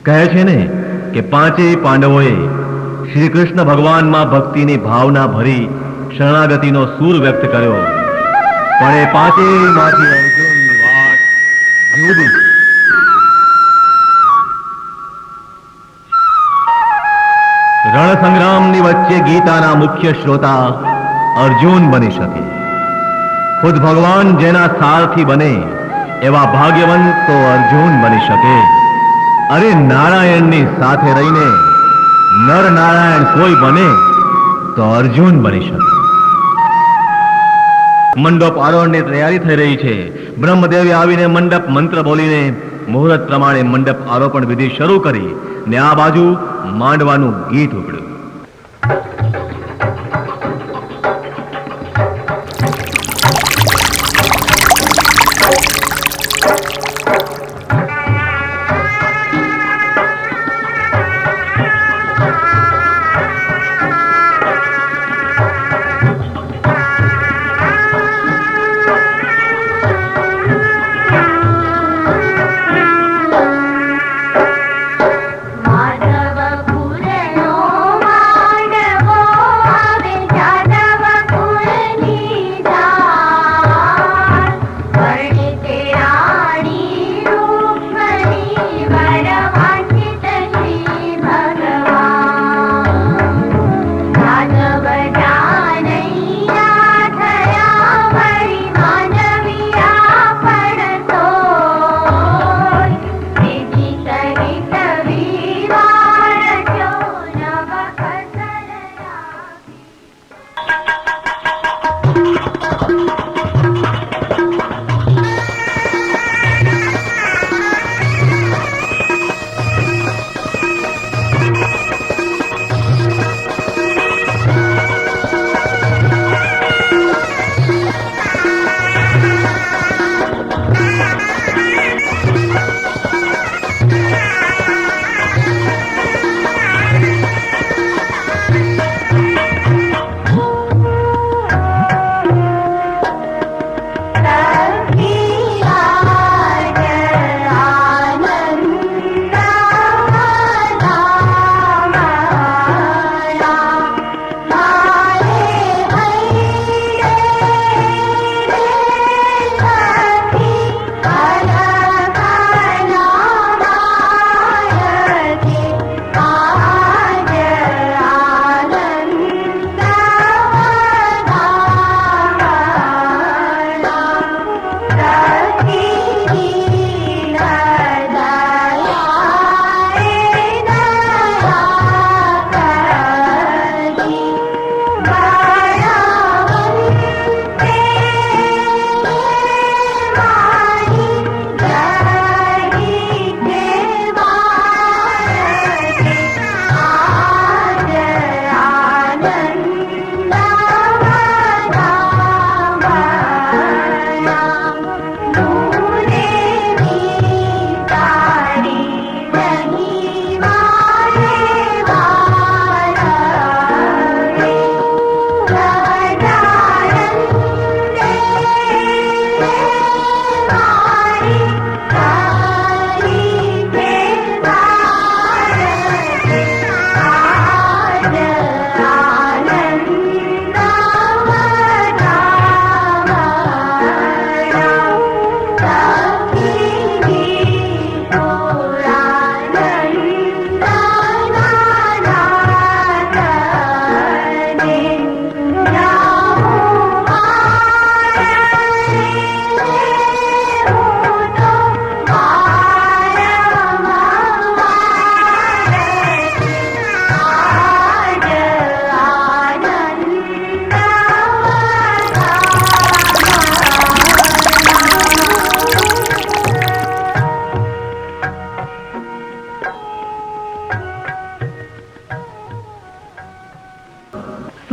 કહે છે ને કે પાંચેય પાંડવોએ શ્રી કૃષ્ણ ભગવાનમાં ભક્તિની ભાવના ભરી શરણાગતિનો સૂર વ્યક્ત કર્યો, પણ એ પાંચેયમાંથી અર્જુનની વાત જુદી છે. રણ સંગ્રામની વચ્ચે ગીતાના મુખ્ય શ્રોતા અર્જુન બની શકે. ખુદ ભગવાન જેના સારથી બને એવા ભાગ્યવંત તો અર્જુન બની શકે. અરે નારાયણની સાથે રહીને નર નારાયણ કોઈ બને તો અર્જુન બની શકે. મંડપ આરોહણની તૈયારી થઈ રહી છે. બ્રહ્મદેવે આવીને મંડપ મંત્ર બોલીને મુહૂર્ત પ્રમાણે મંડપ આરોપણ વિધિ શરૂ કરી ને આ બાજુ માંડવાનું ગીત ઉપડ્યું.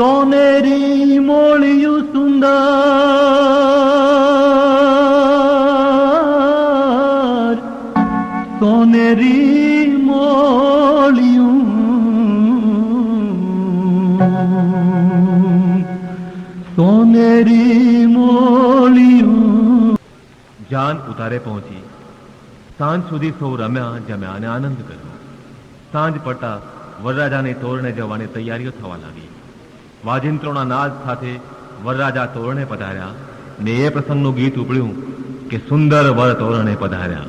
સોનેરી મોળિયું સુંદર, સોનેરી મોળિયું, સોનેરી મોળિયું. જાન ઉતારે પહોંચી. સાંજ સુધી સૌ રમ્યા, જમ્યા અને આનંદ કર્યો. સાંજ પડતા વરરાજાની તોરણે જવાની તૈયારીઓ થવા લાગી. વાજિંત્રોના નાદ સાથે વરરાજા તોરણે પધાર્યા ને એ પ્રસંગનું ગીત ઉપડ્યું કે સુંદર વર તોરણે પધાર્યા.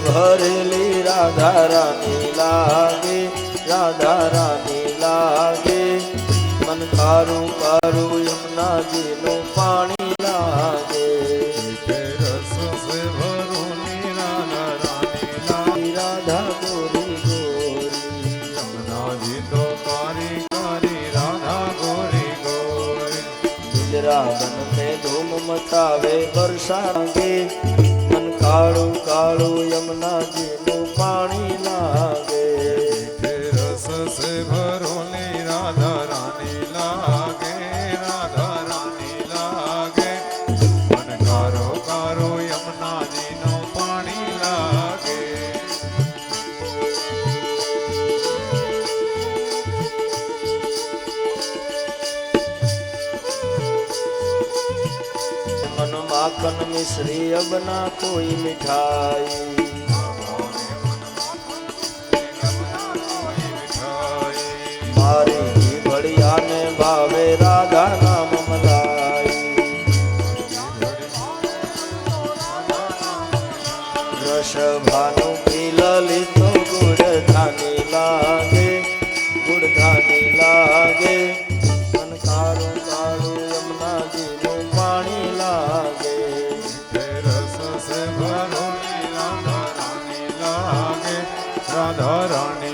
भरेली राधा रानी लागे, राधा रानी लागे। मन कारू कारू यमुना जी नु पानी लागे। रस से भरोनी राधा रानी लागे, राधा गोरी गोरी यमुना जी तो कारी कारी राधा गोरी गोरी। बिजरावन में धूम मचावे वर्षा लागे। मन काळू काळू यमुना जी नु पानी लागे। रस से भरोनी राधा रानी लागे, राधा रानी लागे। मन कारो कारो यमुना जी नो पानी लागे। मन माखन मिश्री अब ना कोई मिठाई। मारी ही बढ़िया ने भावे राधा नाम मलाई। रस भानु की ललितो गुड़ धानी लागे, गुड़ धानी लागे। मन कारो कारो यमुना जी नु पानी लागे। रस से भरोनी राधा रानी लागे, राधा रानी